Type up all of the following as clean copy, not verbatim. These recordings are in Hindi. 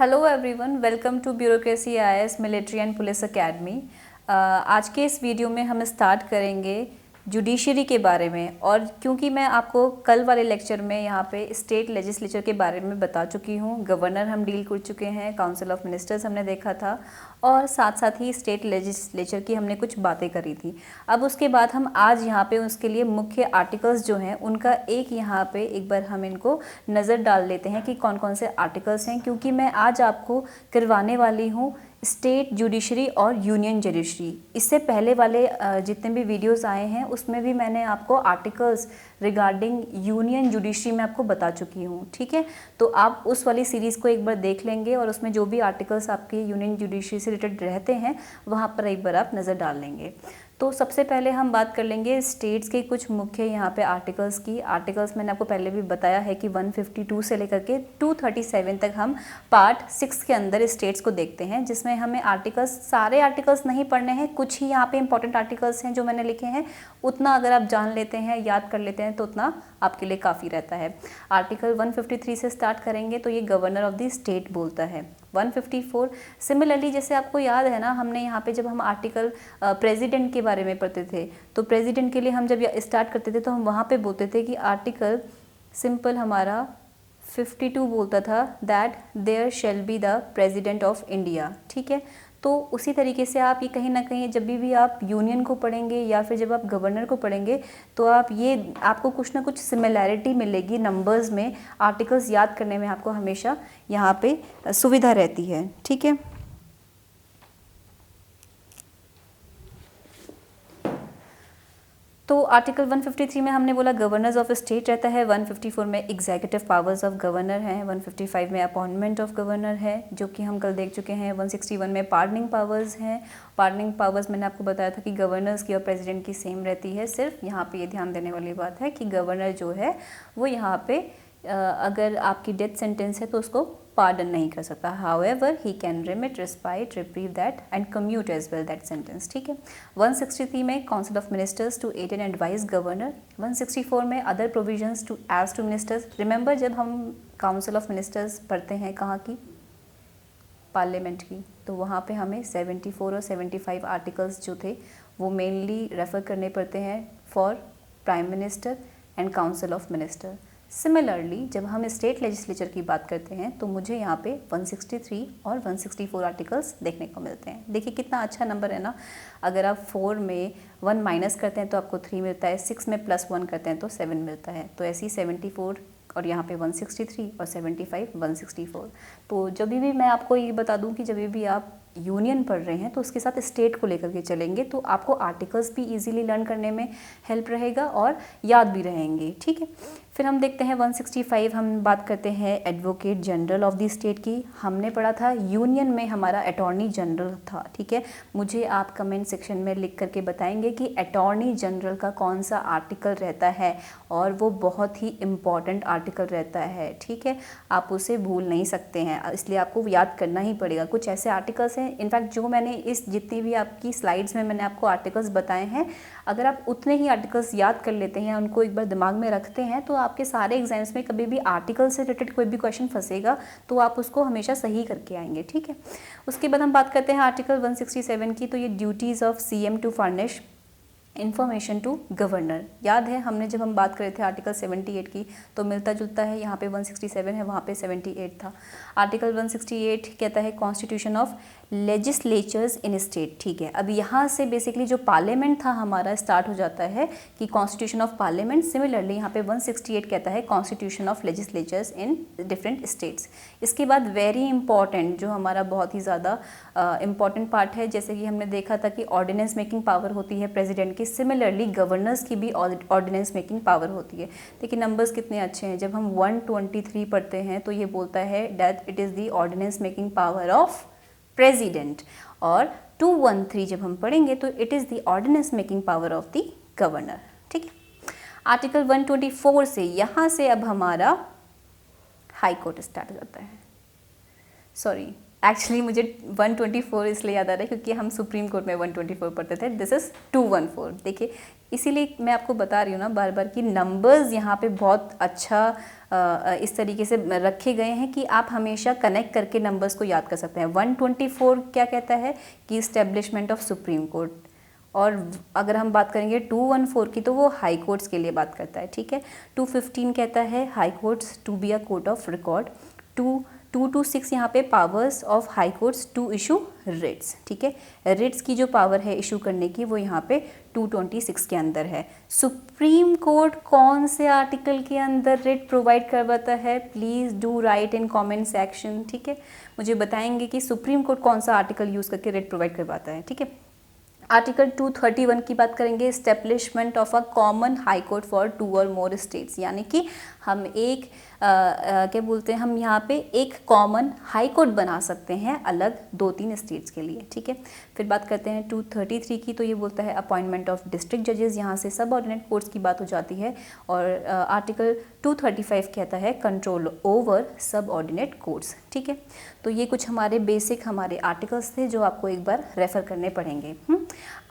Hello everyone, welcome to bureaucracy IAS military and police academy. आज के इस वीडियो में हम स्टार्ट करेंगे जुडिशरी के बारे में। और क्योंकि मैं आपको कल वाले लेक्चर में यहाँ पे स्टेट लेजिस्लेचर के बारे में बता चुकी हूँ, गवर्नर हम डील कर चुके हैं, काउंसिल ऑफ मिनिस्टर्स हमने देखा था और साथ साथ ही स्टेट लेजिस्लेचर की हमने कुछ बातें करी थी। अब उसके बाद हम आज यहाँ पे उसके लिए मुख्य आर्टिकल्स जो हैं उनका यहाँ पे एक बार हम इनको नज़र डाल लेते हैं कि कौन कौन से आर्टिकल्स हैं, क्योंकि मैं आज आपको करवाने वाली हूँ स्टेट जुडिशरी और यूनियन जुडिशरी। इससे पहले वाले जितने भी वीडियोस आए हैं उसमें भी मैंने आपको आर्टिकल्स रिगार्डिंग यूनियन जुडिशरी में आपको बता चुकी हूँ, ठीक है। तो आप उस वाली सीरीज़ को एक बार देख लेंगे और उसमें जो भी आर्टिकल्स आपके यूनियन जुडिशरी से रिलेटेड रहते हैं वहाँ पर एक बार आप नज़र डाल लेंगे। तो सबसे पहले हम बात कर लेंगे स्टेट्स के कुछ मुख्य यहाँ पे आर्टिकल्स की। आर्टिकल्स मैंने आपको पहले भी बताया है कि 152 से लेकर के 237 तक हम पार्ट 6 के अंदर स्टेट्स को देखते हैं, जिसमें हमें आर्टिकल्स, सारे आर्टिकल्स नहीं पढ़ने हैं, कुछ ही यहाँ पे इंपॉर्टेंट आर्टिकल्स हैं जो मैंने लिखे हैं। उतना अगर आप जान लेते हैं, याद कर लेते हैं तो उतना आपके लिए काफ़ी रहता है। आर्टिकल 153 से स्टार्ट करेंगे तो ये गवर्नर ऑफ द स्टेट बोलता है। 154 सिमिलरली, जैसे आपको याद है ना, हमने यहाँ पे जब हम आर्टिकल प्रेसिडेंट के बारे में पढ़ते थे तो प्रेसिडेंट के लिए हम जब स्टार्ट करते थे तो हम वहाँ पे बोलते थे कि आर्टिकल सिंपल हमारा 52 बोलता था that there shall be the president of India, ठीक है। तो उसी तरीके से आप ये कहीं ना कहीं जब भी आप यूनियन को पढ़ेंगे या फिर जब आप गवर्नर को पढ़ेंगे तो आप ये आपको कुछ ना कुछ सिमिलैरिटी मिलेगी नंबर्स में। आर्टिकल्स याद करने में आपको हमेशा यहाँ पे सुविधा रहती है, ठीक है। तो आर्टिकल 153 में हमने बोला गवर्नर्स ऑफ स्टेट रहता है, 154 में एग्जीक्यूटिव पावर्स ऑफ गवर्नर हैं, 155 में अपॉइंटमेंट ऑफ गवर्नर है जो कि हम कल देख चुके हैं, 161 में पार्डनिंग पावर्स हैं। पार्डनिंग पावर्स मैंने आपको बताया था कि गवर्नर्स की और प्रेसिडेंट की सेम रहती है, सिर्फ यहाँ पे ये ध्यान देने वाली बात है कि गवर्नर जो है वो यहाँ पे अगर आपकी डेथ सेंटेंस है तो उसको पार्डन नहीं कर सकता, however he can remit, respite, reprieve that and commute as well that sentence, ठीक है। 163 में council of ministers to aid and advise governor. 164 में other provisions to as to ministers. Remember जब हम काउंसिल ऑफ मिनिस्टर्स पढ़ते हैं कहाँ की, पार्लियामेंट की, तो वहाँ पे हमें 74 और 75 आर्टिकल्स जो थे वो मेनली रेफर करने पड़ते हैं for prime minister and council of minister. Similarly जब हम स्टेट लेजिस्लेचर की बात करते हैं तो मुझे यहाँ पे 163 और 164 आर्टिकल्स देखने को मिलते हैं। देखिए कितना अच्छा नंबर है ना। अगर आप 4 में 1 माइनस करते हैं तो आपको 3 मिलता है, 6 में +1 करते हैं तो 7 मिलता है। तो ऐसी 74 और यहाँ पे 163 और 75 164। तो जब भी मैं आपको ये बता दूँ कि जब भी आप यूनियन पढ़ रहे हैं तो उसके साथ स्टेट को लेकर के चलेंगे तो आपको आर्टिकल्स भी इजीली लर्न करने में हेल्प रहेगा और याद भी रहेंगे, ठीक है। फिर हम देखते हैं 165, हम बात करते हैं advocate general of the state की। हमने पढ़ा था यूनियन में हमारा अटॉर्नी जनरल था, ठीक है। मुझे आप कमेंट सेक्शन में लिख करके बताएंगे कि अटॉर्नी जनरल का कौन सा आर्टिकल रहता है, और वो बहुत ही इम्पॉर्टेंट आर्टिकल रहता है, ठीक है। आप उसे भूल नहीं सकते हैं, इसलिए आपको याद करना ही पड़ेगा। कुछ ऐसे आर्टिकल्स हैं, इनफैक्ट जो मैंने इस जितनी भी आपकी स्लाइड्स में मैंने आपको आर्टिकल्स बताए हैं, अगर आप उतने ही आर्टिकल्स याद कर लेते हैं, उनको एक बार दिमाग में रखते हैं, तो आपके सारे एग्जाम्स में कभी भी आर्टिकल से रिलेटेड कोई भी क्वेश्चन फंसेगा तो आप उसको हमेशा सही करके आएंगे, ठीक है। उसके बाद हम बात करते हैं आर्टिकल 167 की। तो ये duties of CM to furnish information to governor. याद है हमने जब हम बात कर रहे थे आर्टिकल 78 की तो मिलता जुलता है, यहाँ पे 167 है, वहाँ पे 78 था। आर्टिकल 168 कहता है constitution of legislatures in state, ठीक है। अब यहाँ से बेसिकली जो पार्लियामेंट था हमारा स्टार्ट हो जाता है कि कॉन्स्टिट्यूशन ऑफ पार्लियामेंट। सिमिलरली यहाँ पे 168 कहता है constitution of legislatures in different states. इसके बाद वेरी इंपॉर्टेंट, जो हमारा बहुत ही ज़्यादा इंपॉर्टेंट पार्ट है, जैसे कि हमने देखा था कि ऑर्डिनेंस मेकिंग पावर होती है प्रेसिडेंट की, सिमिलरली गवर्नर्स की भी ऑर्डिनेंस मेकिंग पावर होती है। देखिए नंबर्स कितने अच्छे हैं। जब हम 123 पढ़ते हैं तो ये बोलता है that it is the ordinance making power of president, और 213 जब हम पढ़ेंगे तो it is the ordinance making power of the governor, ठीक है। आर्टिकल 124 से यहाँ से अब हमारा हाई कोर्ट स्टार्ट हो जाता है, सॉरी एक्चुअली मुझे 124 इसलिए याद आ रहा है क्योंकि हम सुप्रीम कोर्ट में 124 पढ़ते थे, दिस इज़ 214। देखिए इसीलिए मैं आपको बता रही हूँ ना बार बार कि नंबर्स यहाँ पे बहुत अच्छा इस तरीके से रखे गए हैं कि आप हमेशा कनेक्ट करके नंबर्स को याद कर सकते हैं। 124 क्या कहता है कि इस्टेब्लिशमेंट ऑफ सुप्रीम कोर्ट, और अगर हम बात करेंगे 214 की तो वो हाई कोर्ट्स के लिए बात करता है, ठीक है। 215 कहता है high courts to be a court of record. 226 यहाँ पे powers of high courts to issue writs, ठीक है। रिट्स की जो पावर है इशू करने की वो यहाँ पे 226 के अंदर है। सुप्रीम कोर्ट कौन से आर्टिकल के अंदर रिट प्रोवाइड करवाता है, please do right in comment section, ठीक है। मुझे बताएंगे कि सुप्रीम कोर्ट कौन सा आर्टिकल यूज़ करके रिट प्रोवाइड करवाता है, ठीक है। आर्टिकल 231 की बात करेंगे, establishment of a common high court for 2 और मोर स्टेट्स, यानी कि हम एक क्या बोलते हैं, हम यहाँ पे एक कॉमन हाई कोर्ट बना सकते हैं अलग 2-3 स्टेट्स के लिए, ठीक है। फिर बात करते हैं 233 की, तो ये बोलता है अपॉइंटमेंट ऑफ डिस्ट्रिक्ट जजेस, यहाँ से सब ऑर्डिनेट कोर्ट्स की बात हो जाती है। और आर्टिकल 235 कहता है कंट्रोल ओवर सब ऑर्डिनेट कोर्ट्स, ठीक है। तो ये कुछ हमारे बेसिक हमारे आर्टिकल्स थे जो आपको एक बार रेफ़र करने पड़ेंगे।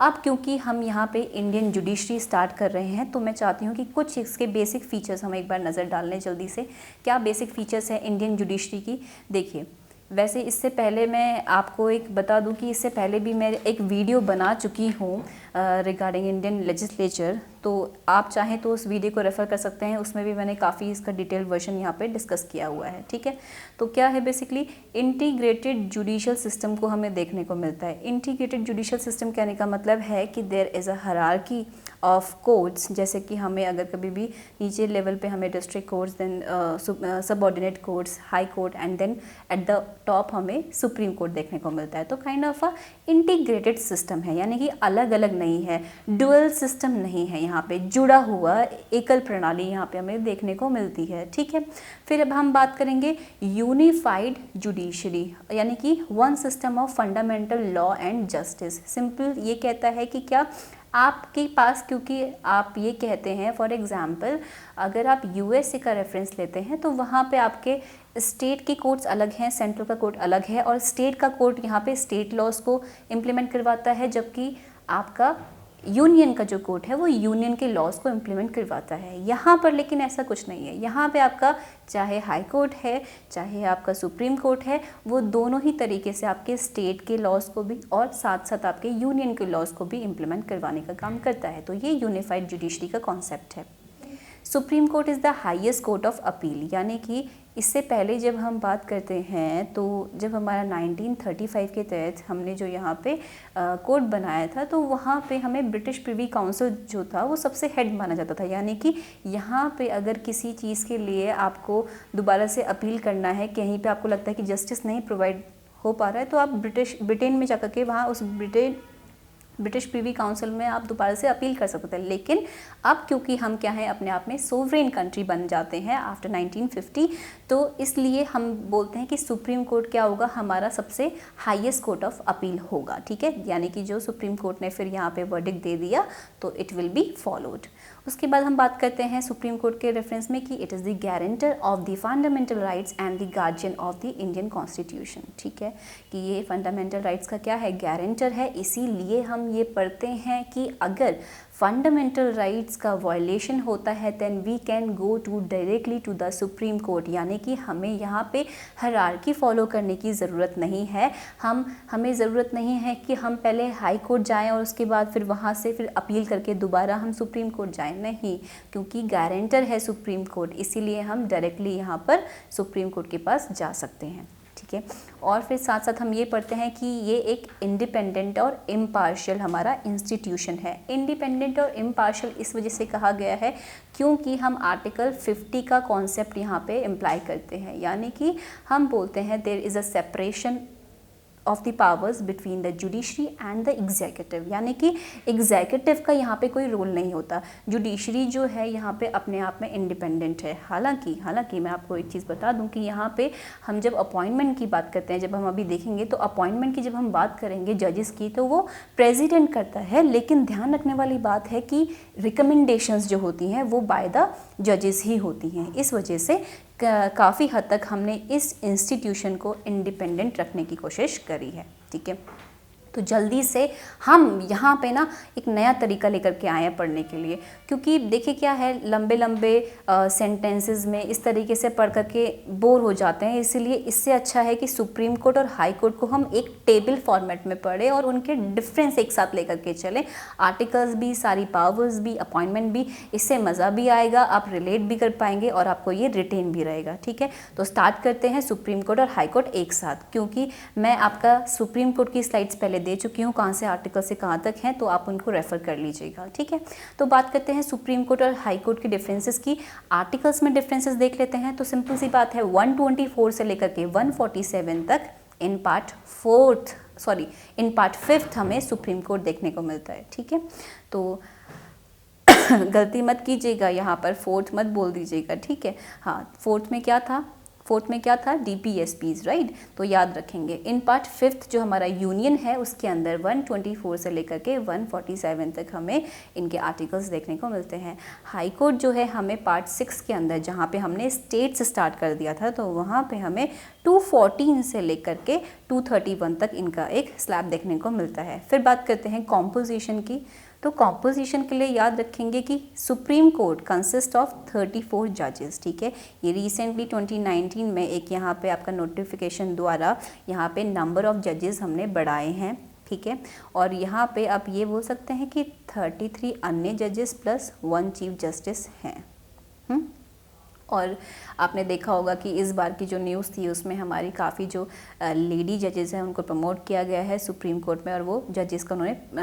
अब क्योंकि हम यहाँ पे इंडियन जुडिशरी स्टार्ट कर रहे हैं तो मैं चाहती हूँ कि कुछ इसके बेसिक फीचर्स हम एक बार नज़र डाल लें जल्दी से। क्या बेसिक फीचर्स हैं इंडियन जुडिशरी की? देखिए, वैसे इससे पहले मैं आपको एक बता दूं कि इससे पहले भी मैं एक वीडियो बना चुकी हूँ रिगार्डिंग इंडियन लेजिस्लेचर, तो आप चाहें तो उस वीडियो को रेफ़र कर सकते हैं, उसमें भी मैंने काफ़ी इसका डिटेल वर्जन यहाँ पे डिस्कस किया हुआ है, ठीक है। तो क्या है बेसिकली इंटीग्रेटेड जुडिशियल सिस्टम को हमें देखने को मिलता है। इंटीग्रेटेड जुडिशियल सिस्टम कहने का मतलब है कि there is a hierarchy of courts, जैसे कि हमें अगर कभी भी नीचे लेवल पे हमें district courts, then subordinate courts, high court and then at the top हमें सुप्रीम कोर्ट देखने को मिलता है। तो kind of a integrated system है, यानी कि अलग अलग नहीं है, डुअल सिस्टम नहीं है, यहाँ पे जुड़ा हुआ एकल प्रणाली यहाँ पे हमें देखने को मिलती है, ठीक है। फिर अब हम बात करेंगे यूनिफाइड जुडिशरी, यानी कि one system of fundamental law and justice. Simple ये कहता है कि क्या आपके पास, क्योंकि आप ये कहते हैं फॉर एग्जांपल अगर आप यूएसए का रेफरेंस लेते हैं तो वहाँ पे आपके स्टेट के कोर्ट्स अलग हैं, सेंट्रल का कोर्ट अलग है, और स्टेट का कोर्ट यहाँ पे स्टेट लॉज को इम्प्लीमेंट करवाता है, जबकि आपका यूनियन का जो कोर्ट है वो यूनियन के लॉज को इम्प्लीमेंट करवाता है। यहाँ पर लेकिन ऐसा कुछ नहीं है, यहाँ पे आपका चाहे हाई कोर्ट है चाहे आपका सुप्रीम कोर्ट है, वो दोनों ही तरीके से आपके स्टेट के लॉज को भी और साथ साथ आपके यूनियन के लॉज को भी इम्प्लीमेंट करवाने का काम करता है। तो ये यूनिफाइड जुडिशरी का कॉन्सेप्ट है। Supreme court is the highest court of appeal, यानी कि इससे पहले जब हम बात करते हैं तो जब हमारा 1935 के तहत हमने जो यहाँ पे कोर्ट बनाया था तो वहाँ पे हमें ब्रिटिश प्रिवी काउंसिल जो था वो सबसे हेड माना जाता था, यानी कि यहाँ पे अगर किसी चीज़ के लिए आपको दोबारा से अपील करना है, कहीं पे आपको लगता है कि जस्टिस नहीं प्रोवाइड हो पा रहा है, तो आप ब्रिटेन में जाकर के वहाँ उस ब्रिटिश प्रिवी काउंसिल में आप दोबारा से अपील कर सकते थे। लेकिन अब क्योंकि हम क्या हैं, अपने आप में सोवरेन कंट्री बन जाते हैं आफ्टर 1950, तो इसलिए हम बोलते हैं कि सुप्रीम कोर्ट क्या होगा, हमारा सबसे हाईएस्ट कोर्ट ऑफ अपील होगा, ठीक है। यानी कि जो सुप्रीम कोर्ट ने फिर यहाँ पे वर्डिक्ट दे दिया तो इट विल बी फॉलोड। उसके बाद हम बात करते हैं सुप्रीम कोर्ट के रेफरेंस में कि it is the guarantor of the fundamental rights and the guardian of the Indian constitution, ठीक है। कि ये फंडामेंटल राइट्स का क्या है, गारंटर है। इसीलिए हम ये पढ़ते हैं कि अगर फंडामेंटल राइट्स का वायलेशन होता है then we can go to directly to the supreme court, यानी कि हमें यहाँ पे हायरार्की फॉलो करने की ज़रूरत नहीं है। हमें ज़रूरत नहीं है कि हम पहले हाई कोर्ट जाएं और उसके बाद फिर वहाँ से फिर अपील करके दोबारा हम सुप्रीम कोर्ट जाएं, नहीं, क्योंकि गारंटर है सुप्रीम कोर्ट, इसीलिए हम डायरेक्टली यहाँ पर सुप्रीम कोर्ट के पास जा सकते हैं, ठीक है। और फिर साथ साथ हम ये पढ़ते हैं कि ये एक इंडिपेंडेंट और इम्पार्शियल हमारा इंस्टीट्यूशन है। इंडिपेंडेंट और इम्पार्शियल इस वजह से कहा गया है क्योंकि हम आर्टिकल 50 का कॉन्सेप्ट यहाँ पे इम्प्लाई करते हैं, यानी कि हम बोलते हैं there is a separation of the powers between the judiciary and the executive, यानी कि एग्जीक्यूटिव का यहाँ पे कोई रोल नहीं होता। जुडिशरी जो है यहाँ पे अपने आप में इंडिपेंडेंट है। हालांकि मैं आपको एक चीज़ बता दूं कि यहाँ पे हम जब अपॉइंटमेंट की बात करते हैं, जब हम अभी देखेंगे तो अपॉइंटमेंट की जब हम बात करेंगे जजेस की तो वो प्रेसिडेंट करता है, लेकिन ध्यान रखने वाली बात है कि रिकमेंडेशंस जो होती हैं वो बाय द जजेस ही होती हैं। इस वजह से काफ़ी हद तक हमने इस इंस्टीट्यूशन को इंडिपेंडेंट रखने की कोशिश करी है। ठीक है, तो जल्दी से हम यहाँ पे ना एक नया तरीका लेकर के आए हैं पढ़ने के लिए, क्योंकि देखिए क्या है, लंबे लंबे सेंटेंसेस में इस तरीके से पढ़ करके बोर हो जाते हैं। इसीलिए इससे अच्छा है कि सुप्रीम कोर्ट और हाई कोर्ट को हम एक टेबल फॉर्मेट में पढ़ें और उनके डिफरेंस एक साथ लेकर के चलें, आर्टिकल्स भी, सारी पावर्स भी, अपॉइंटमेंट भी। इससे मज़ा भी आएगा, आप रिलेट भी कर पाएंगे और आपको ये रिटेन भी रहेगा। ठीक है, तो स्टार्ट करते हैं सुप्रीम कोर्ट और हाई कोर्ट एक साथ, क्योंकि मैं आपका सुप्रीम कोर्ट की स्लाइड्स पहले दे चुकी हूँ, कहाँ से आर्टिकल से कहाँ तक हैं, तो आप उनको रेफर कर लीजिएगा। ठीक है, तो बात करते हैं सुप्रीम कोर्ट और हाई कोर्ट की डिफरेंसेस की। आर्टिकल्स में डिफरेंसेस देख लेते हैं। तो सिंपल सी बात है, 124 से लेकर के 147 तक इन पार्ट फिफ्थ हमें सुप्रीम कोर्ट देखने को मिलता है। ठीक है, तो गलती मत कीजिएगा, यहाँ पर फोर्थ मत बोल दीजिएगा। ठीक है, हाँ, फोर्थ में क्या था, DPSPs, राइट। तो याद रखेंगे, इन पार्ट फिफ्थ जो हमारा यूनियन है उसके अंदर 124 से लेकर के 147 तक हमें इनके आर्टिकल्स देखने को मिलते हैं। हाई कोर्ट जो है हमें पार्ट 6 के अंदर, जहाँ पे हमने स्टेट से स्टार्ट कर दिया था, तो वहाँ पे हमें 214 से लेकर के 231 तक इनका एक स्लैब देखने को मिलता है। फिर बात करते हैं कॉम्पोजिशन की। तो कॉम्पोजिशन के लिए याद रखेंगे कि सुप्रीम कोर्ट कंसिस्ट ऑफ 34 जजेस। ठीक है, ये रिसेंटली 2019 में एक यहाँ पे आपका नोटिफिकेशन द्वारा यहाँ पे नंबर ऑफ जजेस हमने बढ़ाए हैं। ठीक है, और यहाँ पे आप ये बोल सकते हैं कि 33 अन्य जजेस प्लस 1 चीफ जस्टिस हैं। और आपने देखा होगा कि इस बार की जो न्यूज़ थी उसमें हमारी काफ़ी जो लेडी जजेस हैं उनको प्रमोट किया गया है सुप्रीम कोर्ट में, और वो जजेस का उन्होंने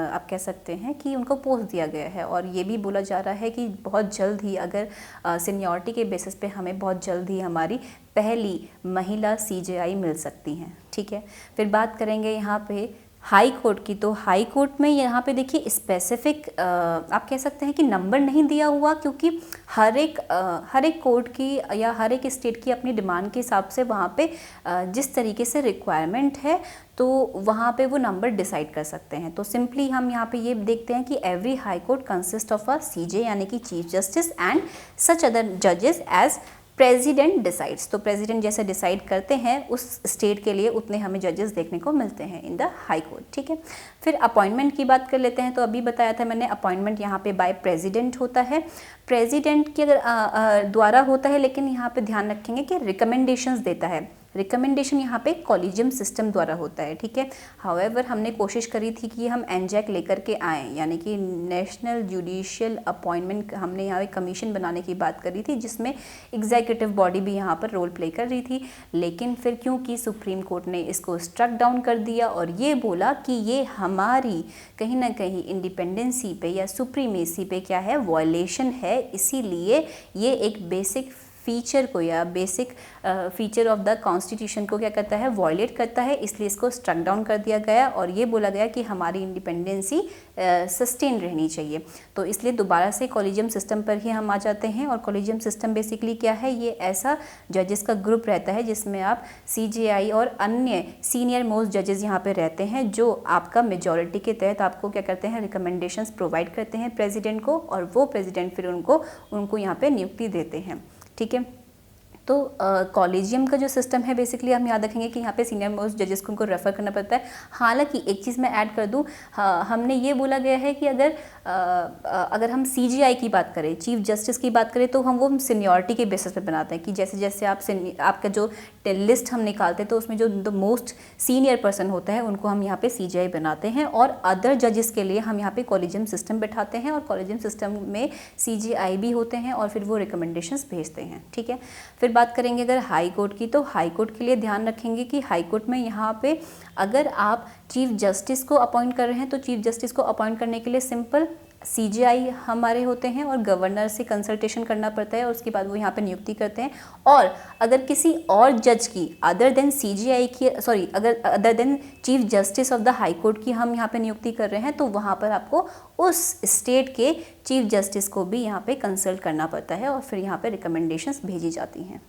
आप कह सकते हैं कि उनको पोस्ट दिया गया है। और ये भी बोला जा रहा है कि बहुत जल्द ही, अगर सीनियरिटी के बेसिस पे हमें बहुत जल्द ही हमारी पहली महिला CJI मिल सकती हैं। ठीक है, फिर बात करेंगे यहाँ पे हाई कोर्ट की। तो हाई कोर्ट में यहाँ पे देखिए स्पेसिफिक आप कह सकते हैं कि नंबर नहीं दिया हुआ, क्योंकि हर एक कोर्ट की या हर एक स्टेट की अपनी डिमांड के हिसाब से वहाँ पे जिस तरीके से रिक्वायरमेंट है तो वहाँ पे वो नंबर डिसाइड कर सकते हैं। तो सिंपली हम यहाँ पे ये देखते हैं कि every high court consist of a CJ यानी कि chief justice and such other जजेस एज प्रेसिडेंट डिसाइड्स। तो प्रेसिडेंट जैसे डिसाइड करते हैं उस स्टेट के लिए उतने हमें जजेस देखने को मिलते हैं इन द हाई कोर्ट। ठीक है, फिर अपॉइंटमेंट की बात कर लेते हैं। तो अभी बताया था मैंने, अपॉइंटमेंट यहाँ पे बाय प्रेसिडेंट होता है, प्रेसिडेंट के अगर द्वारा होता है, लेकिन यहाँ पे ध्यान रखेंगे कि रिकमेंडेशंस देता है। रिकमेंडेशन यहाँ पे कॉलेजियम सिस्टम द्वारा होता है। ठीक है, हाउएवर हमने कोशिश करी थी कि हम NJAC लेकर के आएँ, यानी कि नेशनल जुडिशियल अपॉइंटमेंट, हमने यहाँ पे कमीशन बनाने की बात करी थी, जिसमें एग्जीक्यूटिव बॉडी भी यहाँ पर रोल प्ले कर रही थी। लेकिन फिर क्योंकि सुप्रीम कोर्ट ने इसको स्ट्रक डाउन कर दिया और ये बोला कि ये हमारी कहीं ना कहीं इंडिपेंडेंसी पे या सुप्रीमेसी पे क्या है, वॉयलेशन है, इसीलिए ये एक बेसिक फीचर को या basic feature of the constitution को क्या करता है, वॉयलेट करता है, इसलिए इसको स्ट्रक डाउन कर दिया गया और ये बोला गया कि हमारी इंडिपेंडेंसी सस्टेन रहनी चाहिए। तो इसलिए दोबारा से कॉलेजियम सिस्टम पर ही हम आ जाते हैं। और कॉलेजियम सिस्टम बेसिकली क्या है, ये ऐसा जजेस का ग्रुप रहता है जिसमें आप CJI और अन्य सीनियर मोस्ट जजेस यहाँ पे रहते हैं, जो आपका मेजॉरिटी के तहत आपको क्या करते हैं, रिकमेंडेशंस प्रोवाइड करते हैं प्रेसिडेंट को, और वो प्रेसिडेंट फिर उनको यहाँ पे नियुक्ति देते हैं। ठीक है, तो कॉलेजियम का जो सिस्टम है बेसिकली हम याद रखेंगे कि यहाँ पे सीनियर मोस्ट जजेस को उनको रेफ़र करना पड़ता है। हालांकि एक चीज़ मैं ऐड कर दूँ, हमने ये बोला गया है कि अगर हम CJI की बात करें, चीफ जस्टिस की बात करें, तो हम वो सीनियरिटी के बेसिस पे बनाते हैं कि जैसे जैसे आपका जो लिस्ट हम निकालते हैं तो उसमें जो द मोस्ट सीनियर पर्सन होता है उनको हम यहाँ पे CJI बनाते हैं, और अदर जजेस के लिए हम यहाँ पे कॉलेजियम सिस्टम बैठाते हैं, और कॉलेजियम सिस्टम में CJI भी होते हैं और फिर वो रिकमेंडेशंस भेजते हैं। ठीक है, फिर बात करेंगे अगर हाई कोर्ट की, तो हाई कोर्ट के लिए ध्यान रखेंगे कि हाई कोर्ट में यहाँ पे अगर आप चीफ जस्टिस को अपॉइंट कर रहे हैं तो चीफ जस्टिस को अपॉइंट करने के लिए सिंपल CJI हमारे होते हैं और गवर्नर से कंसल्टेशन करना पड़ता है, और उसके बाद वो यहाँ पे नियुक्ति करते हैं। और अगर किसी और जज की other than chief justice of the high court की हम यहाँ पे नियुक्ति कर रहे हैं, तो वहाँ पर आपको उस स्टेट के चीफ जस्टिस को भी यहाँ पे कंसल्ट करना पड़ता है, और फिर यहाँ पे रिकमेंडेशंस भेजी जाती हैं।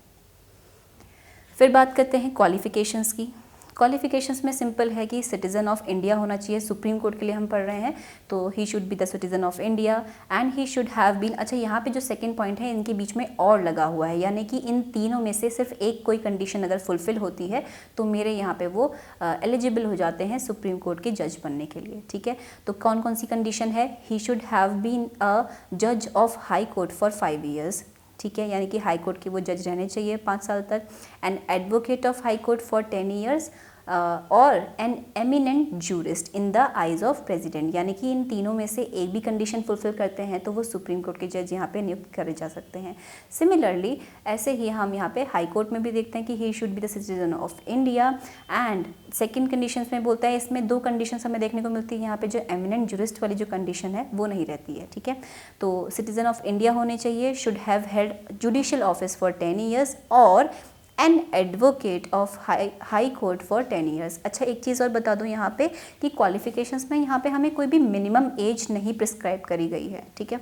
फिर बात करते हैं क्वालिफिकेशंस की। क्वालिफिकेशंस में सिंपल है कि सिटीज़न ऑफ इंडिया होना चाहिए, सुप्रीम कोर्ट के लिए हम पढ़ रहे हैं तो he should be the citizen of India and he should have been. अच्छा, यहाँ पे जो सेकंड पॉइंट है इनके बीच में और लगा हुआ है, यानी कि इन तीनों में से सिर्फ एक कोई कंडीशन अगर फुलफिल होती है तो मेरे यहाँ पे वो एलिजिबल हो जाते हैं सुप्रीम कोर्ट के जज बनने के लिए, ठीक है। तो कौन कौन सी कंडीशन है? He should have been a जज of high court for 5 years, ठीक है, यानी कि हाई कोर्ट के वो जज रहने चाहिए 5 साल तक। An advocate of high court for 10 years और an eminent jurist in the eyes of president, यानी कि इन तीनों में से एक भी कंडीशन फुलफिल करते हैं तो वो सुप्रीम कोर्ट के जज यहाँ पे नियुक्त करे जा सकते हैं। सिमिलरली ऐसे ही हम यहाँ पे हाई कोर्ट में भी देखते हैं कि ही should be the citizen of India and second condition में बोलता है, इसमें 2 कंडीशन हमें देखने को मिलती है, यहाँ पे जो एमिनेंट जूरिस्ट वाली जो कंडीशन है वो नहीं रहती है, ठीक है। तो सिटीजन ऑफ इंडिया होने चाहिए, should have held judicial office for 10 years और an advocate of high court for 10 years। अच्छा, एक चीज़ और बता दूं यहाँ पे कि क्वालिफिकेशंस में यहाँ पे हमें कोई भी मिनिमम एज नहीं प्रिस्क्राइब करी गई है, ठीक है,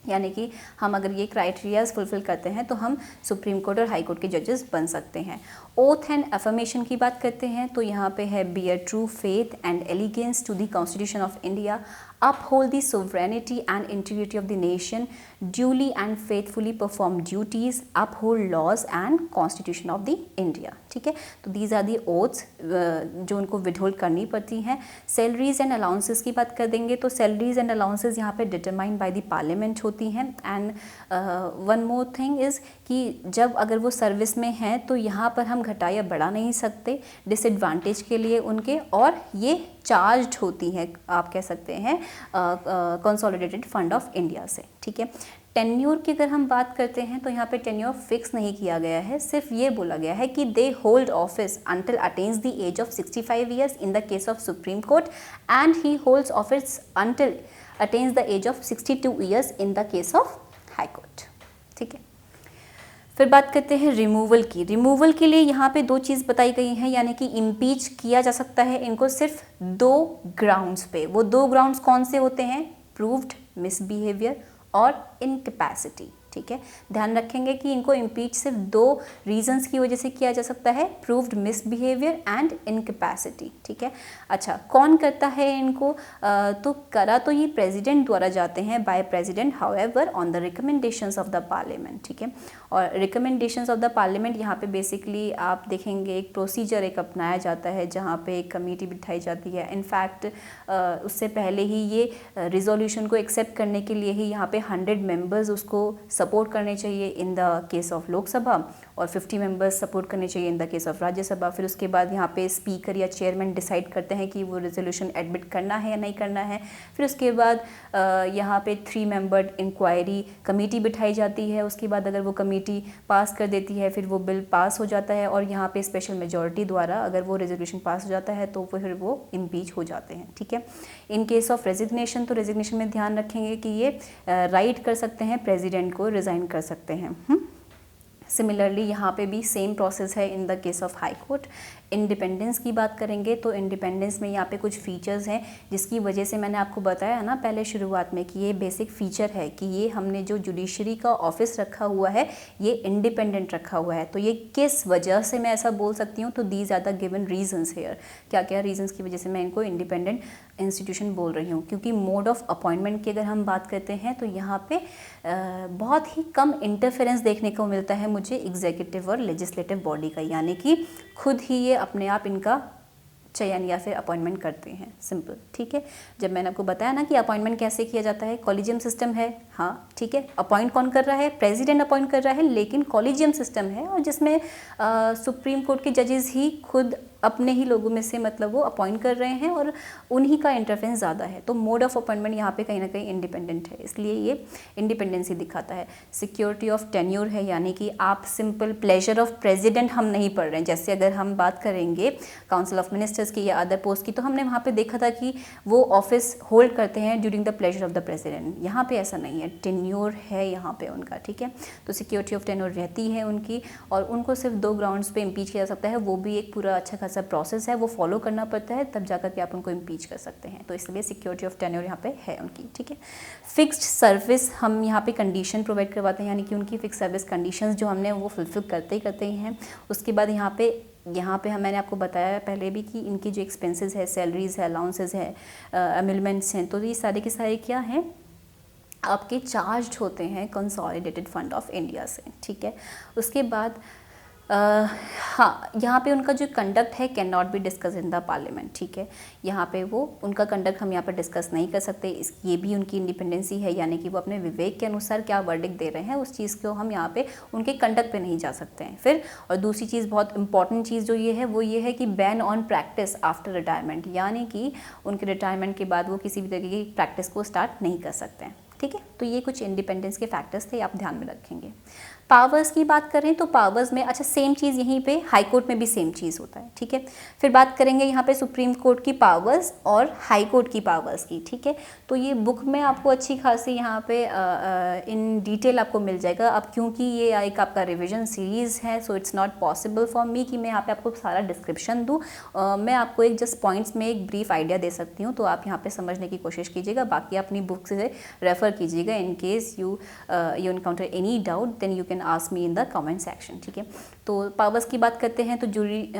यानी कि हम अगर ये क्राइटेरियाज फुलफिल करते हैं तो हम सुप्रीम कोर्ट और हाई कोर्ट के जजेस बन सकते हैं। ओथ एंड अफर्मेशन की बात करते हैं तो यहाँ पे है bear true faith and allegiance to the constitution of India, uphold the sovereignty and integrity of the nation, duly and faithfully perform duties, uphold laws and constitution of the India, ठीक है। तो these are the oaths जो उनको विदहोल्ड करनी पड़ती हैं। सैलरीज एंड अलाउंसेस की बात कर देंगे तो सैलरीज एंड अलाउंसेस यहाँ पे डिटरमाइंड बाय द पार्लियामेंट होती हैं। And one more thing is कि जब अगर वो सर्विस में हैं तो यहाँ पर हम घटा या बढ़ा नहीं सकते डिसएडवांटेज के लिए उनके, और ये चार्ज्ड होती हैं, आप कह सकते हैं कंसोलिडेटेड फंड ऑफ इंडिया से, ठीक है। टेन्योर की अगर हम बात करते हैं तो यहाँ पे टेन्योर फिक्स नहीं किया गया है, सिर्फ ये बोला गया है कि they hold office until attains the age of 65 years in the case of supreme court and he holds office until attains the age of 62 years in the case of high court, ठीक है। फिर बात करते हैं रिमूवल की। रिमूवल के लिए यहाँ पे 2 चीज़ बताई गई हैं, यानी कि इम्पीच किया जा सकता है इनको सिर्फ 2 ग्राउंड्स पे। वो 2 ग्राउंड्स कौन से होते हैं? प्रूव्ड मिसबिहेवियर और इनकैपेसिटी, ठीक है। ध्यान रखेंगे कि इनको इम्पीच सिर्फ 2 रीजंस की वजह से किया जा सकता है, प्रूव्ड मिसबिहेवियर एंड इनकैपेसिटी, ठीक है। अच्छा, कौन करता है इनको? तो करा तो ये प्रेसिडेंट द्वारा जाते हैं, by president, however on the recommendations of the parliament, ठीक है। और रिकमेंडेशंस ऑफ द पार्लियामेंट यहाँ पे बेसिकली आप देखेंगे एक प्रोसीजर एक अपनाया जाता है जहाँ पे एक कमेटी बिठाई जाती है। इनफैक्ट उससे पहले ही ये रिजोल्यूशन को एक्सेप्ट करने के लिए ही यहाँ पे 100 मेंबर्स उसको सपोर्ट करने चाहिए इन द केस ऑफ लोकसभा और 50 मेंबर्स सपोर्ट करने चाहिए इन द केस ऑफ राज्यसभा। फिर उसके बाद यहाँ पे स्पीकर या चेयरमैन डिसाइड करते हैं कि वो रेजोल्यूशन एडमिट करना है या नहीं करना है। फिर उसके बाद यहाँ पे 3 मेंबर्ड इंक्वायरी कमेटी बिठाई जाती है। उसके बाद अगर वो कमेटी पास कर देती है फिर वो बिल पास हो जाता है और यहाँ पे स्पेशल मेजॉरिटी द्वारा अगर वो रेजोल्यूशन पास हो जाता है तो फिर वो इम्पीच हो जाते हैं, ठीक है। इन केस ऑफ रेजिग्नेशन, तो रेजिग्नेशन में ध्यान रखेंगे कि ये राइट कर सकते हैं, प्रेसिडेंट को रिज़ाइन कर सकते हैं। सिमिलरली यहाँ पे भी सेम प्रोसेस है इन the case of high court. Independence की बात करेंगे तो इंडिपेंडेंस में यहाँ पे कुछ फीचर्स हैं जिसकी वजह से मैंने आपको बताया ना पहले शुरुआत में कि ये बेसिक फीचर है कि ये हमने जो जुडिशरी का ऑफिस रखा हुआ है ये इंडिपेंडेंट रखा हुआ है। तो ये किस वजह से मैं ऐसा बोल सकती हूँ, तो these are the given reasons here. क्या क्या रीजंस की वजह से मैं इनको इंडिपेंडेंट इंस्टीट्यूशन बोल रही हूँ? क्योंकि मोड ऑफ अपॉइंटमेंट की अगर हम बात करते हैं तो यहाँ पे बहुत ही कम इंटरफेरेंस देखने को मिलता है मुझे एग्जीक्यूटिव और लेजिस्लेटिव बॉडी का, यानी कि खुद ही ये अपने आप इनका चयन या फिर अपॉइंटमेंट करते हैं, सिंपल, ठीक है। जब मैंने आपको बताया ना कि अपॉइंटमेंट कैसे किया जाता है, कॉलेजियम सिस्टम है, हाँ ठीक है। अपॉइंट कौन कर रहा है? प्रेसिडेंट अपॉइंट कर रहा है, लेकिन कॉलेजियम सिस्टम है और जिसमें सुप्रीम कोर्ट के जजेस ही खुद अपने ही लोगों में से मतलब वो अपॉइंट कर रहे हैं और उन्हीं का इंटरफेरेंस ज़्यादा है। तो मोड ऑफ अपॉइंटमेंट यहाँ पे कहीं ना कहीं इंडिपेंडेंट है, इसलिए ये इंडिपेंडेंसी दिखाता है। सिक्योरिटी ऑफ टेन्योर है, यानी कि आप सिंपल प्लेजर ऑफ प्रेसिडेंट हम नहीं पढ़ रहे हैं। जैसे अगर हम बात करेंगे काउंसिल ऑफ मिनिस्टर्स की या अदर पोस्ट की, तो हमने वहाँ पे देखा था कि वो ऑफिस होल्ड करते हैं during the pleasure of the president. यहाँ पे ऐसा नहीं है, टेन्योर है यहाँ पे उनका, ठीक है। तो सिक्योरिटी ऑफ टेन्योर रहती है उनकी और उनको सिर्फ 2 ग्राउंड्स पे इम्पीच किया जा सकता है। वो भी एक पूरा अच्छा खासा प्रोसेस है, वो फॉलो करना पड़ता है, तब जाकर के आप उनको इम्पीच कर सकते हैं। तो इसलिए सिक्योरिटी ऑफ टेन्योर यहाँ पे है उनकी, ठीक है। फिक्स्ड सर्विस हम यहाँ पे कंडीशन प्रोवाइड करवाते हैं, यानी कि उनकी फिक्स सर्विस कंडीशंस जो हमने वो फुलफिल करते ही हैं। उसके बाद यहाँ पे यहाँ पे मैंने आपको बताया पहले भी कि इनकी जो एक्सपेंसेस है, सैलरीज है, अलाउंसेस है, एमिलमेंट्स हैं, तो ये सारे के सारे क्या हैं, आपके चार्ज होते हैं कंसोलिडेटेड फंड ऑफ इंडिया से। ठीक है, उसके बाद हाँ, यहाँ पे उनका जो कंडक्ट है can not be discuss in the parliament. ठीक है, यहाँ पे वो उनका कंडक्ट हम यहाँ पर डिस्कस नहीं कर सकते। ये भी उनकी इंडिपेंडेंसी है, यानी कि वो अपने विवेक के अनुसार क्या वर्डिक्ट दे रहे हैं उस चीज़ को हम यहाँ पे उनके कंडक्ट पे नहीं जा सकते हैं। फिर और दूसरी चीज़, बहुत इंपॉर्टेंट चीज़ जो ये है वो ये है कि ban on practice after retirement, यानी कि उनके रिटायरमेंट के बाद वो किसी भी तरीके की प्रैक्टिस को स्टार्ट नहीं कर सकते हैं। ठीक है, तो ये कुछ इंडिपेंडेंस के फैक्टर्स थे, आप ध्यान में रखेंगे। पावर्स की बात करें तो पावर्स में अच्छा सेम चीज़ यहीं पे हाई कोर्ट में भी सेम चीज़ होता है। ठीक है, फिर बात करेंगे यहाँ पे सुप्रीम कोर्ट की पावर्स और हाई कोर्ट की पावर्स की। ठीक है, तो ये बुक में आपको अच्छी खासी यहाँ पे इन डिटेल आपको मिल जाएगा। अब क्योंकि ये एक आपका रिविजन सीरीज़ है, so it's not possible for me कि मैं यहाँ पे आपको सारा डिस्क्रिप्शन दूँ। मैं आपको एक जस्ट पॉइंट्स में एक ब्रीफ आइडिया दे सकती हूँ, तो आप यहाँ पे समझने की कोशिश कीजिएगा। बाकी अपनी बुक से रेफ़र कीजिएगा। In case you encounter any doubt then you can ask me in the comment section. ठीक है, तो पावर्स की बात करते हैं तो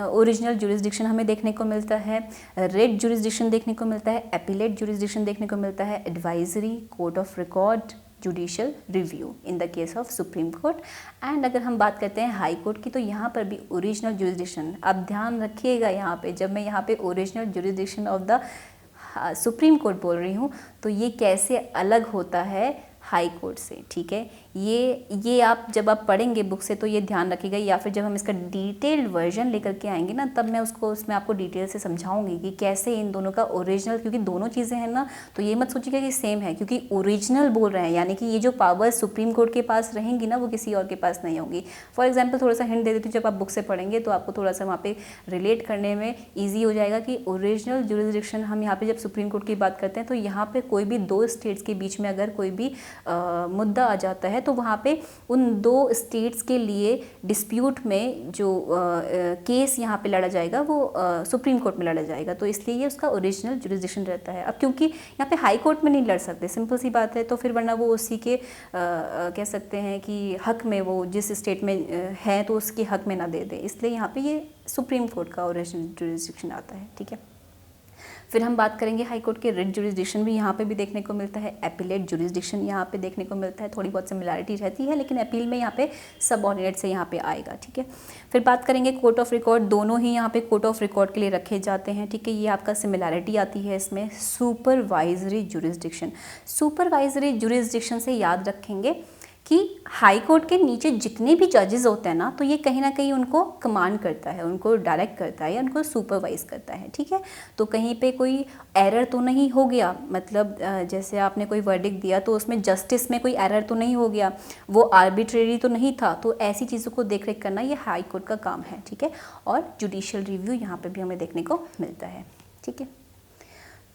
ओरिजिनल जुरिस्डिक्शन हमें देखने को मिलता है, रेड जुरिस्डिक्शन देखने को मिलता है, एपिलेट जुरिस्डिक्शन देखने को मिलता है, advisory, court of record, judicial review in the case of supreme court. And अगर हम बात करते हैं हाई कोर्ट की, तो यहाँ पर भी ओरिजिनल जुरिस्डिक्शन, अब ध्यान रखिएगा यहाँ पे जब मैं यहाँ पे original jurisdiction of the supreme court बोल रही हूँ तो ये कैसे अलग होता है हाई कोर्ट से। ठीक है, ये आप जब आप पढ़ेंगे बुक से तो ये ध्यान रखिएगा, या फिर जब हम इसका डिटेल्ड वर्जन लेकर के आएंगे ना तब मैं उसमें आपको डिटेल से समझाऊंगी कि कैसे इन दोनों का ओरिजिनल, क्योंकि दोनों चीज़ें हैं ना, तो ये मत सोचिएगा कि सेम है, क्योंकि ओरिजिनल बोल रहे हैं यानी कि ये जो पावर सुप्रीम कोर्ट के पास रहेंगी ना वो किसी और के पास नहीं होंगी। फॉर एग्जाम्पल थोड़ा सा हिंट दे देती हूँ, जब आप बुक से पढ़ेंगे तो आपको थोड़ा सा वहाँ पे रिलेट करने में ईजी हो जाएगा कि ओरिजिनल जुरिस्डिक्शन हम यहाँ पे जब सुप्रीम कोर्ट की बात करते हैं तो यहाँ पे कोई भी दो स्टेट्स के बीच में अगर कोई भी मुद्दा आ जाता है तो वहाँ पे उन दो स्टेट्स के लिए डिस्प्यूट में जो केस यहाँ पे लड़ा जाएगा वो सुप्रीम कोर्ट में लड़ा जाएगा, तो इसलिए ये उसका ओरिजिनल जुरिस्डिक्शन रहता है। अब क्योंकि यहाँ पे हाई कोर्ट में नहीं लड़ सकते, सिंपल सी बात है, तो फिर वरना वो उसी के कह सकते हैं कि हक में वो जिस स्टेट में है तो उसके हक में ना दे दे, इसलिए यहाँ पे ये सुप्रीम कोर्ट का ओरिजिनल जुरिस्डिक्शन आता है। ठीक है, फिर हम बात करेंगे हाई कोर्ट के रिट जुरिस्डिक्शन भी यहाँ पे भी देखने को मिलता है, एपिलेट जुरिस्डिक्शन यहाँ पे देखने को मिलता है, थोड़ी बहुत सिमिलैरिटी रहती है लेकिन अपील में यहाँ पे सबऑर्डिनेट से यहाँ पे आएगा। ठीक है, फिर बात करेंगे कोर्ट ऑफ रिकॉर्ड, दोनों ही यहाँ पे कोर्ट ऑफ रिकॉर्ड के लिए रखे जाते हैं। ठीक है, ये आपका सिमिलैरिटी आती है इसमें। सुपरवाइजरी जुरिस्डिक्शन, सुपरवाइजरी जुरिस्डिक्शन से याद रखेंगे कि हाई कोर्ट के नीचे जितने भी जजेस होते हैं ना तो ये कहीं ना कहीं उनको कमांड करता है, उनको डायरेक्ट करता है या उनको सुपरवाइज करता है। ठीक है, तो कहीं पे कोई एरर तो नहीं हो गया, मतलब जैसे आपने कोई वर्डिक्ट दिया तो उसमें जस्टिस में कोई एरर तो नहीं हो गया, वो आर्बिट्रेरी तो नहीं था, तो ऐसी चीज़ों को देख रेख करना ये हाई कोर्ट का काम है। ठीक है, और जुडिशियल रिव्यू यहाँ पर भी हमें देखने को मिलता है। ठीक है,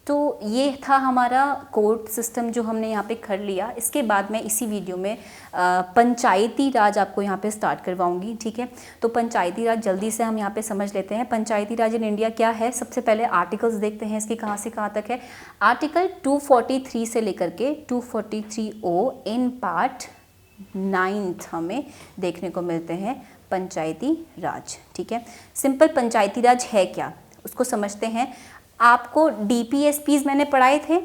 तो ये था हमारा कोर्ट सिस्टम जो हमने यहाँ पे कर लिया। इसके बाद मैं इसी वीडियो में पंचायती राज आपको यहाँ पे स्टार्ट करवाऊंगी। ठीक है, तो पंचायती राज जल्दी से हम यहाँ पे समझ लेते हैं। पंचायती राज इन इंडिया क्या है, सबसे पहले आर्टिकल्स देखते हैं इसकी कहाँ से कहाँ तक है। आर्टिकल 243 से लेकर के 243O इन पार्ट 9 हमें देखने को मिलते हैं पंचायती राज। ठीक है, सिंपल पंचायती राज है क्या उसको समझते हैं। आपको DPSPs मैंने पढ़ाए थे,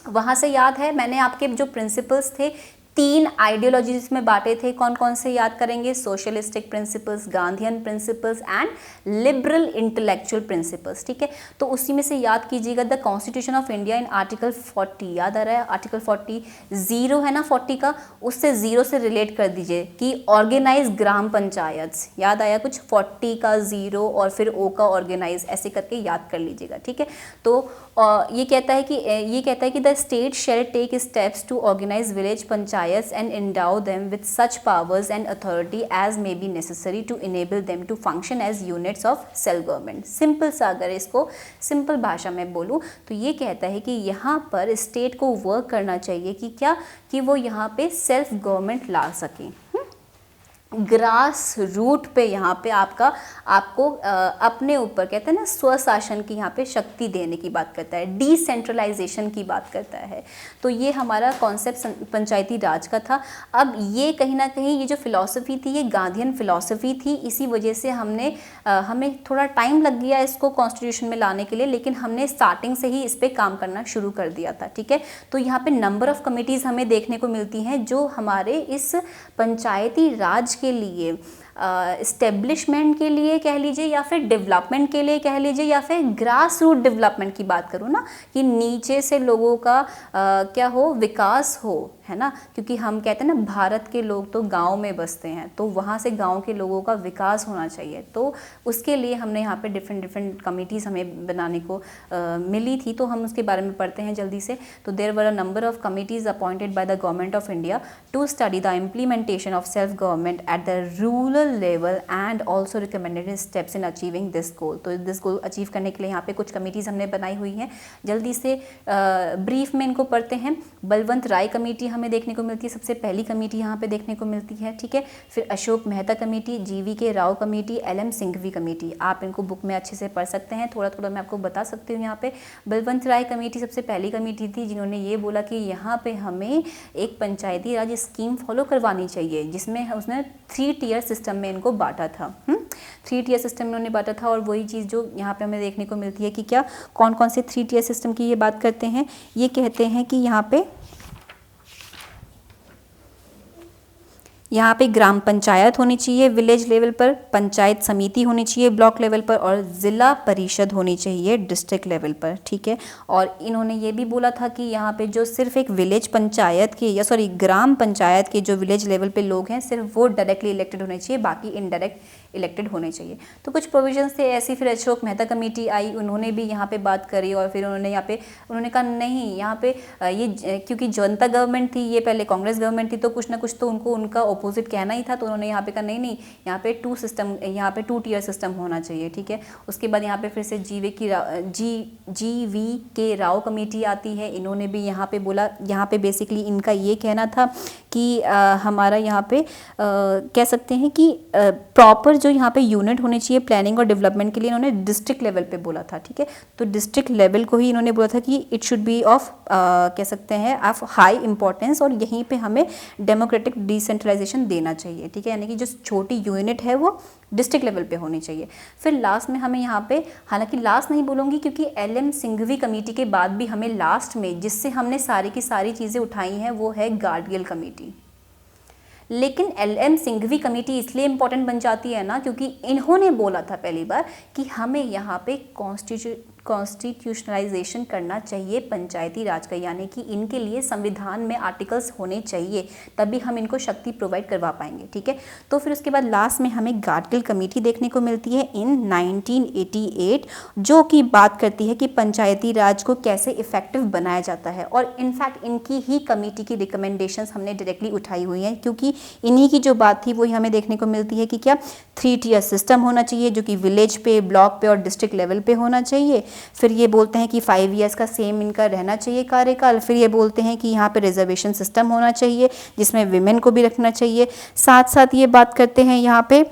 वहाँ से याद है मैंने आपके जो प्रिंसिपल्स थे 3 आइडियोलॉजीज में बांटे थे, कौन कौन से याद करेंगे, socialistic principles, Gandhian principles and liberal intellectual principles. ठीक है, तो उसी में से याद कीजिएगा the constitution of India in article 40, याद आ रहा है आर्टिकल 40, 0 है ना 40 का, उससे 0 से रिलेट कर दीजिए कि ऑर्गेनाइज ग्राम पंचायत, याद आया कुछ, 40 का 0 और फिर O का ऑर्गेनाइज, ऐसे करके याद कर लीजिएगा। ठीक है, तो ये कहता है कि the state shall take steps to organise village panchayat and endow them with such powers and authority as may be necessary to enable them to function as units of self government। Simple सा अगर इसको सिंपल भाषा में बोलूँ तो ये कहता है कि यहाँ पर स्टेट को वर्क करना चाहिए कि क्या, कि वो यहाँ पे सेल्फ गवर्नमेंट ला सकें। ग्रास रूट पे यहाँ पे आपको अपने ऊपर कहते हैं ना स्वशासन की यहाँ पे शक्ति देने की बात करता है, डिसेंट्रलाइजेशन की बात करता है। तो ये हमारा कॉन्सेप्ट पंचायती राज का था। अब ये कहीं ना कहीं ये जो फिलॉसफी थी ये गांधीयन फिलॉसफी थी, इसी वजह से हमें थोड़ा टाइम लग गया इसको कॉन्स्टिट्यूशन में लाने के लिए, लेकिन हमने स्टार्टिंग से ही इस पर काम करना शुरू कर दिया था। ठीक है, तो यहाँ पे नंबर ऑफ कमिटीज़ हमें देखने को मिलती हैं जो हमारे इस पंचायती राज के लिए, इस्टेब्लिशमेंट के लिए कह लीजिए, या फिर डेवलपमेंट के लिए कह लीजिए, या फिर ग्रास रूट डेवलपमेंट की बात करूँ ना, कि नीचे से लोगों का क्या हो, विकास हो, है ना। क्योंकि हम कहते हैं ना भारत के लोग तो गांव में बसते हैं, तो वहाँ से गांव के लोगों का विकास होना चाहिए। तो उसके लिए हमने यहाँ पे डिफरेंट कमिटीज़ हमें बनाने को मिली थी, तो हम उसके बारे में पढ़ते हैं जल्दी से। तो there were a number of committees appointed by the government of India to study the implementation of self government at the rural level and also recommended steps in achieving this goal. तो दिस गोल अचीव करने के लिए यहाँ पे कुछ कमिटीज़ हमने बनाई हुई हैं। जल्दी से ब्रीफ में इनको पढ़ते हैं। बलवंत राय कमेटी हमें देखने को मिलती है, सबसे पहली कमेटी यहाँ पे देखने को मिलती है। ठीक है, फिर Ashok Mehta committee, GV.K. Rao committee, LM Singhvi committee. आप इनको बुक में अच्छे से पढ़ सकते हैं, थोड़ा थोड़ा मैं आपको बता सकती हूँ। यहाँ पे बलवंत राय कमेटी सबसे पहली कमेटी थी जिन्होंने ये बोला कि यहाँ पे हमें एक पंचायती राज स्कीम फॉलो करवानी चाहिए, जिसमें उसने 3 टियर सिस्टम में इनको बांटा था। 3 टियर सिस्टम में उन्होंने बांटा था। और वही चीज़ जो यहाँ पे हमें देखने को मिलती है कि क्या कौन कौन से 3 टियर सिस्टम की ये बात करते हैं। ये कहते हैं कि यहाँ पे ग्राम पंचायत होनी चाहिए, विलेज लेवल पर पंचायत समिति होनी चाहिए ब्लॉक लेवल पर, और ज़िला परिषद होनी चाहिए डिस्ट्रिक्ट लेवल पर। ठीक है, और इन्होंने ये भी बोला था कि यहाँ पे जो सिर्फ एक विलेज पंचायत के ग्राम पंचायत के जो विलेज लेवल पे लोग हैं सिर्फ वो डायरेक्टली इलेक्टेड होने चाहिए, बाकी इनडायरेक्ट इलेक्टेड होने चाहिए। तो कुछ प्रोविजंस थे ऐसी। फिर अशोक मेहता कमेटी आई, उन्होंने भी यहाँ पे बात करी, और फिर उन्होंने कहा नहीं, यहाँ पे ये क्योंकि जनता गवर्नमेंट थी, ये पहले कांग्रेस गवर्नमेंट थी, तो कुछ ना कुछ तो उनको उनका अपोजिट कहना ही था। तो उन्होंने यहाँ पे कहा नहीं, यहाँ पे 2 टियर सिस्टम होना चाहिए। ठीक है, उसके बाद यहाँ पे फिर से GV.K. राव कमेटी आती है। इन्होंने भी यहाँ पे बोला, यहाँ पे बेसिकली इनका ये कहना था कि हमारा यहाँ पे कह सकते हैं कि प्रॉपर जो यहाँ पे यूनिट होने चाहिए प्लानिंग और डेवलपमेंट के लिए, इन्होंने डिस्ट्रिक्ट लेवल पे बोला था। ठीक है, तो डिस्ट्रिक्ट लेवल को ही इन्होंने बोला था कि इट शुड बी ऑफ कह सकते हैं ऑफ हाई इंपॉर्टेंस, और यहीं पे हमें डेमोक्रेटिक डिसेंट्रलाइजेशन देना चाहिए। ठीक है, यानी कि जो छोटी यूनिट है वो डिस्ट्रिक्ट लेवल पे होनी चाहिए। फिर लास्ट में हमें यहाँ पे, हालांकि लास्ट नहीं बोलूँगी क्योंकि LM सिंघवी कमेटी के बाद भी हमें लास्ट में जिससे हमने सारी की सारी चीज़ें उठाई हैं वो है गार्डगिल कमेटी। लेकिन LM सिंघवी कमेटी इसलिए इम्पोर्टेंट बन जाती है ना, क्योंकि इन्होंने बोला था पहली बार कि हमें यहाँ पे कॉन्स्टिट्यूशनलाइजेशन करना चाहिए पंचायती राज का, यानी कि इनके लिए संविधान में आर्टिकल्स होने चाहिए, तभी हम इनको शक्ति प्रोवाइड करवा पाएंगे। ठीक है, तो फिर उसके बाद लास्ट में हमें गार्डगिल कमेटी देखने को मिलती है इन 1988, जो कि बात करती है कि पंचायती राज को कैसे इफेक्टिव बनाया जाता है। और इनफैक्ट इनकी ही कमेटी की रिकमेंडेशंस हमने डायरेक्टली उठाई हुई हैं, क्योंकि इन्हीं की जो बात थी वही हमें देखने को मिलती है कि क्या 3 टियर सिस्टम होना चाहिए, जो कि विलेज पे, ब्लॉक पे और डिस्ट्रिक्ट लेवल पे होना चाहिए। फिर ये बोलते हैं कि 5 ईयर्स का सेम इनका रहना चाहिए कार्यकाल। फिर ये बोलते हैं कि यहाँ पे रिजर्वेशन सिस्टम होना चाहिए जिसमें विमेन को भी रखना चाहिए। साथ साथ ये बात करते हैं यहाँ पे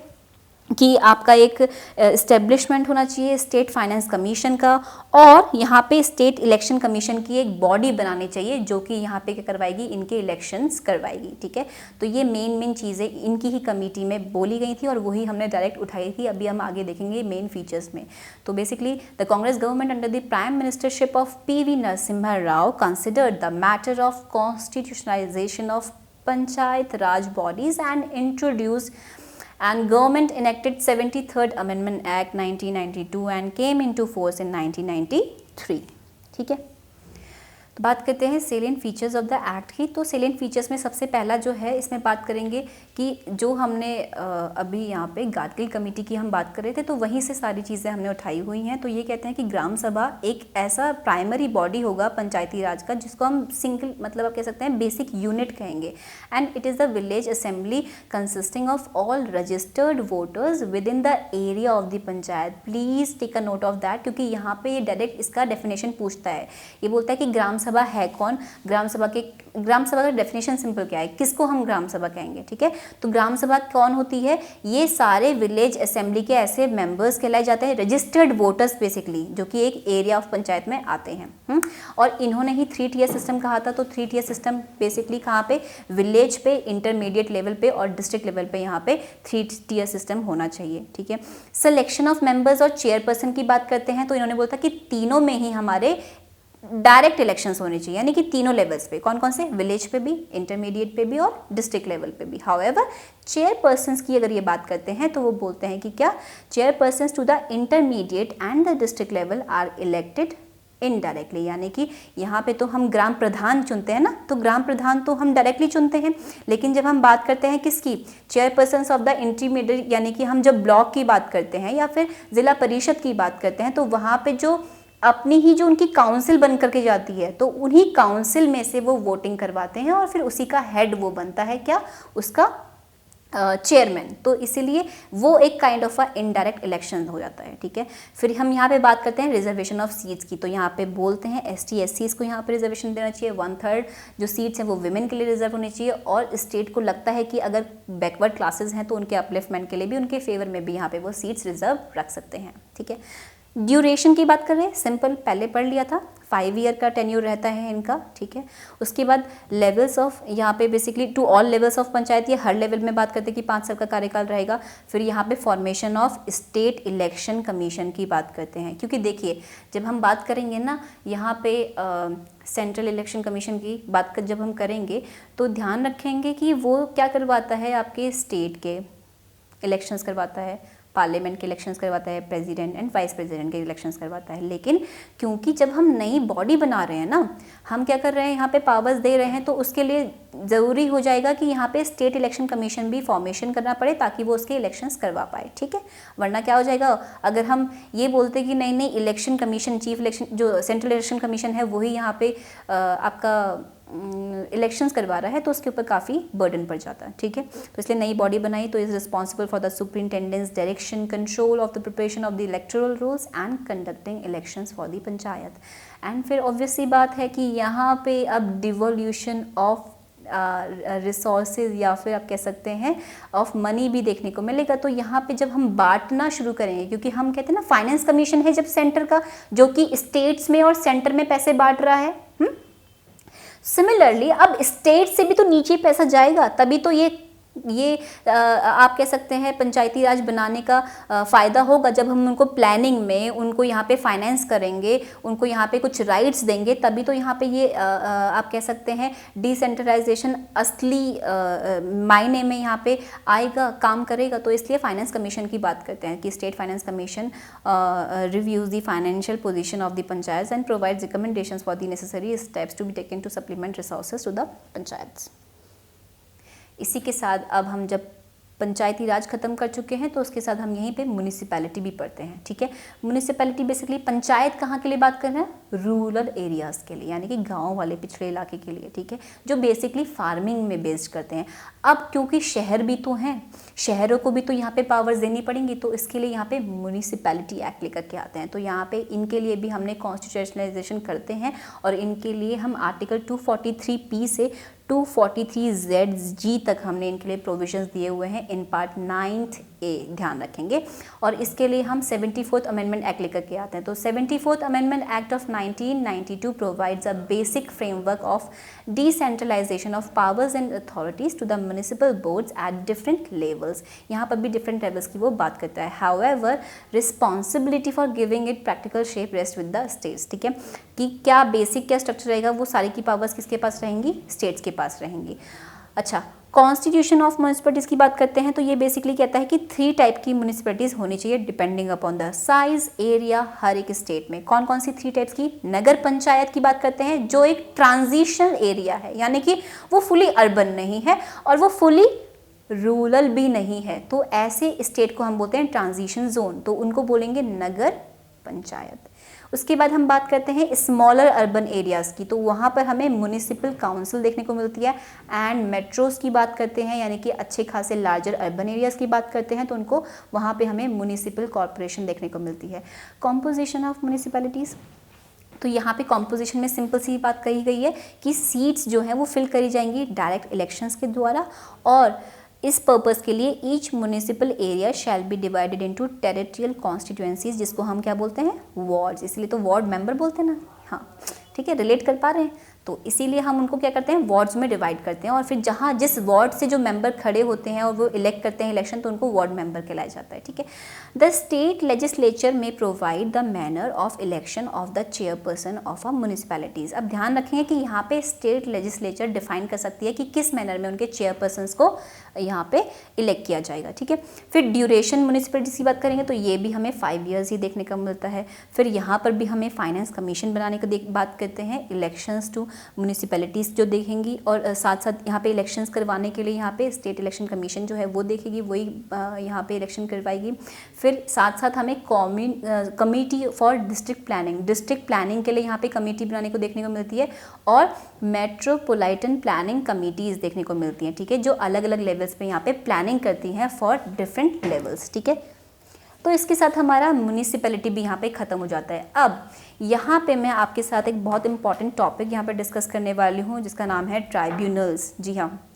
कि आपका एक इस्टेब्लिशमेंट होना चाहिए स्टेट फाइनेंस कमीशन का, और यहाँ पे स्टेट इलेक्शन कमीशन की एक बॉडी बनानी चाहिए जो कि यहाँ पे क्या करवाएगी, इनके इलेक्शंस करवाएगी। ठीक है, तो ये मेन चीज़ें इनकी ही कमेटी में बोली गई थी और वही हमने डायरेक्ट उठाई थी। अभी हम आगे देखेंगे मेन फीचर्स में। तो basically the Congress government under the prime ministership of PV Narasimha Rao considered the matter of constitutionalisation of panchayat raj bodies and introduce and government enacted 73rd Amendment Act 1992 and came into force in 1993. ठीक है, तो बात करते हैं salient features of the act की। तो सेलिएंट फीचर्स में सबसे पहला जो है, इसमें बात करेंगे कि जो हमने अभी यहाँ पे गार्डगिल कमेटी की हम बात कर रहे थे, तो वहीं से सारी चीज़ें हमने उठाई हुई हैं। तो ये कहते हैं कि ग्राम सभा एक ऐसा प्राइमरी बॉडी होगा पंचायती राज का जिसको हम सिंगल मतलब आप कह सकते हैं बेसिक यूनिट कहेंगे, and it is the village assembly consisting of all registered voters within the area of the panchayat. Please take a note of that, क्योंकि यहाँ पे ये डायरेक्ट इसका डेफिनेशन पूछता है। ये बोलता है कि ग्राम सभा है कौन, ग्राम सभा का डेफिनेशन सिंपल क्या है, किसको हम ग्राम सभा कहेंगे, ठीक है। तो ग्राम सभा कौन होती है, ये सारे विलेज असेंबली के ऐसे मेंबर्स कहलाए जाते हैं, रजिस्टर्ड वोटर्स बेसिकली, जो कि एक एरिया ऑफ पंचायत में आते हैं। और इन्होंने ही 3 टियर सिस्टम कहा था। तो 3 टियर सिस्टम बेसिकली कहाँ पे, विलेज पे, इंटरमीडिएट लेवल पे और डिस्ट्रिक्ट लेवल पे यहाँ पे 3 टियर सिस्टम होना चाहिए, ठीक है। सिलेक्शन ऑफ मेंबर्स और चेयरपर्सन की बात करते हैं तो इन्होंने बोला था कि तीनों में ही हमारे डायरेक्ट इलेक्शंस होने चाहिए, यानी कि तीनों लेवल्स पे, कौन कौन से, विलेज पे भी, इंटरमीडिएट पे भी और डिस्ट्रिक्ट लेवल पे भी। हाउएवर चेयरपर्सन्स की अगर ये बात करते हैं तो वो बोलते हैं कि क्या, chairpersons to the intermediate and the district level are elected indirectly, यानी कि यहाँ पे तो हम ग्राम प्रधान चुनते हैं ना, तो ग्राम प्रधान तो हम डायरेक्टली चुनते हैं, लेकिन जब हम बात करते हैं किसकी, चेयरपर्सन्स ऑफ द इंटरमीडिएट, यानी कि हम जब ब्लॉक की बात करते हैं या फिर जिला परिषद की बात करते हैं, तो वहाँ पे जो अपनी ही जो उनकी काउंसिल बन करके जाती है, तो उन्हीं काउंसिल में से वो वोटिंग करवाते हैं और फिर उसी का हेड वो बनता है क्या, उसका चेयरमैन। तो इसीलिए वो एक काइंड ऑफ इनडायरेक्ट इलेक्शन हो जाता है, ठीक है। फिर हम यहाँ पे बात करते हैं रिजर्वेशन ऑफ सीट्स की, तो यहाँ पे बोलते हैं ST SCs को यहाँ पे रिजर्वेशन देना चाहिए, 1/3 जो सीट्स हैं वो विमेन के लिए रिजर्व होनी चाहिए, और स्टेट को लगता है कि अगर बैकवर्ड क्लासेस हैं तो उनके अपलिफ्टमेंट के लिए भी, उनके फेवर में भी यहाँ पे वो सीट्स रिजर्व रख सकते हैं, ठीक है। ड्यूरेशन की बात कर रहे हैं, सिंपल पहले पढ़ लिया था, 5 ईयर का टेन्योर रहता है इनका, ठीक है। उसके बाद लेवल्स ऑफ, यहाँ पे basically to all levels of panchayat, ये हर लेवल में बात करते हैं कि 5 साल का कार्यकाल रहेगा। फिर यहाँ पे formation of state election commission की बात करते हैं, क्योंकि देखिए जब हम बात करेंगे ना यहाँ पे सेंट्रल इलेक्शन कमीशन की बात जब हम करेंगे तो ध्यान रखेंगे कि वो क्या करवाता है, आपके स्टेट के इलेक्शंस करवाता है, पार्लियामेंट के इलेक्शंस करवाता है, प्रेसिडेंट एंड वाइस प्रेसिडेंट के इलेक्शंस करवाता है। लेकिन क्योंकि जब हम नई बॉडी बना रहे हैं ना, हम क्या कर रहे हैं, यहाँ पे पावर्स दे रहे हैं, तो उसके लिए ज़रूरी हो जाएगा कि यहाँ पे स्टेट इलेक्शन कमीशन भी फॉर्मेशन करना पड़े ताकि वो उसके इलेक्शंस करवा पाए, ठीक है। वरना क्या हो जाएगा, अगर हम ये बोलते कि नहीं नहीं इलेक्शन कमीशन, चीफ इलेक्शन जो सेंट्रल इलेक्शन कमीशन है वही यहाँ पे आपका इलेक्शंस करवा रहा है, तो उसके ऊपर काफ़ी बर्डन पड़ जाता है, ठीक है। तो इसलिए नई बॉडी बनाई, तो is responsible for the superintendence, direction, control of the preparation of the electoral rules and conducting elections for the panchayat. And फिर ऑब्वियस सी बात है कि यहाँ पे अब डिवोल्यूशन ऑफ रिसोर्सेज या फिर आप कह सकते हैं ऑफ मनी भी देखने को मिलेगा। तो यहाँ पे जब हम बांटना शुरू करेंगे, क्योंकि हम कहते हैं ना फाइनेंस कमीशन है जब सेंटर का, जो कि स्टेट्स में और सेंटर में पैसे बांट रहा है, सिमिलरली अब स्टेट से भी तो नीचे पैसा जाएगा, तभी तो ये आप कह सकते हैं पंचायती राज बनाने का फ़ायदा होगा। जब हम उनको प्लानिंग में उनको यहाँ पे फाइनेंस करेंगे, उनको यहाँ पे कुछ राइट्स देंगे, तभी तो यहाँ पे ये आप कह सकते हैं डिसेंट्रलाइजेशन असली मायने में यहाँ पे आएगा, काम करेगा। तो इसलिए फाइनेंस कमीशन की बात करते हैं कि state finance commission reviews the financial position of the panchayat and provides recommendations for the necessary steps to be taken to supplement resources to the panchayat. इसी के साथ अब हम जब पंचायती राज खत्म कर चुके हैं तो उसके साथ हम यहीं पे म्यूनिसिपैलिटी भी पढ़ते हैं, ठीक है। म्यूनिसिपैलिटी बेसिकली पंचायत कहाँ के लिए बात कर रहे हैं, रूरल एरियाज़ के लिए, यानी कि गांव वाले पिछड़े इलाके के लिए, ठीक है, जो बेसिकली फार्मिंग में बेस्ड करते हैं। अब क्योंकि शहर भी तो हैं, शहरों को भी तो यहाँ पे पावर्स देनी पड़ेंगी, तो इसके लिए यहाँ पे म्यूनिसिपैलिटी एक्ट लेकर के आते हैं। तो यहाँ पे इनके लिए भी हमने कॉन्स्टिट्यूशनलाइजेशन करते हैं और इनके लिए हम आर्टिकल 243P से 243ZG तक हमने इनके लिए प्रोविजंस दिए हुए हैं इन पार्ट 9th A, ध्यान रखेंगे। और इसके लिए हम 74th अमेंडमेंट एक्ट लेकर के आते हैं। तो 74th amendment act of 1992 provides a basic framework of decentralisation of powers and authorities to the municipal boards at different levels. यहाँ पर भी डिफरेंट लेवल्स की वो बात करता है। However responsibility for giving it practical shape rest with the states, ठीक है, कि क्या बेसिक क्या स्ट्रक्चर रहेगा, वो सारी की पावर्स किसके पास रहेंगी, स्टेट्स के पास रहेंगी। अच्छा, कॉन्स्टिट्यूशन ऑफ म्यूनिसिपैलिटीज़ की बात करते हैं तो ये बेसिकली कहता है कि 3 टाइप की म्यूनिसिपैलिटीज़ होनी चाहिए depending upon the size area हर एक स्टेट में। कौन कौन सी 3 टाइप्स की, नगर पंचायत की बात करते हैं जो एक ट्रांजिशनल एरिया है, यानी कि वो फुली अर्बन नहीं है और वो फुली रूरल भी नहीं है, तो ऐसे स्टेट को हम बोलते हैं ट्रांजिशन जोन, तो उनको बोलेंगे नगर पंचायत। उसके बाद हम बात करते हैं स्मॉलर अर्बन एरियाज़ की, तो वहाँ पर हमें म्यूनिसिपल काउंसिल देखने को मिलती है। एंड मेट्रोज़ की बात करते हैं, यानी कि अच्छे खासे लार्जर अर्बन एरियाज़ की बात करते हैं, तो उनको वहाँ पे हमें म्यूनिसिपल कॉरपोरेशन देखने को मिलती है। कॉम्पोजिशन ऑफ म्यूनिसिपैलिटीज़, तो यहाँ पे कॉम्पोजिशन में सिंपल सी बात कही गई है कि सीट्स जो हैं वो फिल करी जाएंगी डायरेक्ट इलेक्शंस के द्वारा, और इस पर्पस के लिए each municipal area shall be divided into territorial constituencies, जिसको हम क्या बोलते हैं, वार्ड्स, इसलिए तो वार्ड मेंबर बोलते हैं ना। हाँ ठीक है, रिलेट कर पा रहे हैं, तो इसीलिए हम उनको क्या करते हैं, वार्ड्स में डिवाइड करते हैं, और फिर जहाँ जिस वार्ड से जो मेंबर खड़े होते हैं और वो इलेक्ट करते हैं इलेक्शन, तो उनको वार्ड मेंबर कहलाया जाता है। ठीक है, द स्टेट लेजिस्लेचर में provide the manner of election of the chairperson of a municipalities. अब ध्यान रखें कि यहाँ पे स्टेट लेजिस्लेचर डिफाइन कर सकती है कि किस मैनर में उनके चेयरपर्सन्स को यहाँ पे इलेक्ट किया जाएगा। ठीक है, फिर ड्यूरेशन म्यूनिसिपैलिटीज़ की बात करेंगे तो ये भी हमें 5 ईयर्स ही देखने को मिलता है। फिर यहाँ पर भी हमें फाइनेंस कमीशन बनाने की बात करते हैं, इलेक्शंस टू म्यूनिसिपैलिटीज़ जो देखेंगी, और साथ साथ यहाँ पे इलेक्शंस करवाने के लिए यहाँ पे स्टेट इलेक्शन कमीशन जो है वो देखेगी, वही यहाँ पे इलेक्शन करवाएगी। फिर साथ साथ हमें कमेटी फॉर डिस्ट्रिक्ट प्लानिंग के लिए यहाँ पे कमेटी बनाने को देखने को मिलती है, और मेट्रोपोलिटन प्लानिंग कमिटीज़ देखने को मिलती हैं। ठीक है, जो अलग अलग लेवल्स पे यहाँ पे प्लानिंग करती हैं फॉर डिफरेंट लेवल्स। ठीक है, तो इसके साथ हमारा म्यूनिसिपैलिटी भी यहाँ पे ख़त्म हो जाता है। अब यहाँ पे मैं आपके साथ एक बहुत इंपॉर्टेंट टॉपिक यहाँ पे डिस्कस करने वाली हूँ, जिसका नाम है ट्राइब्यूनल्स। जी हाँ,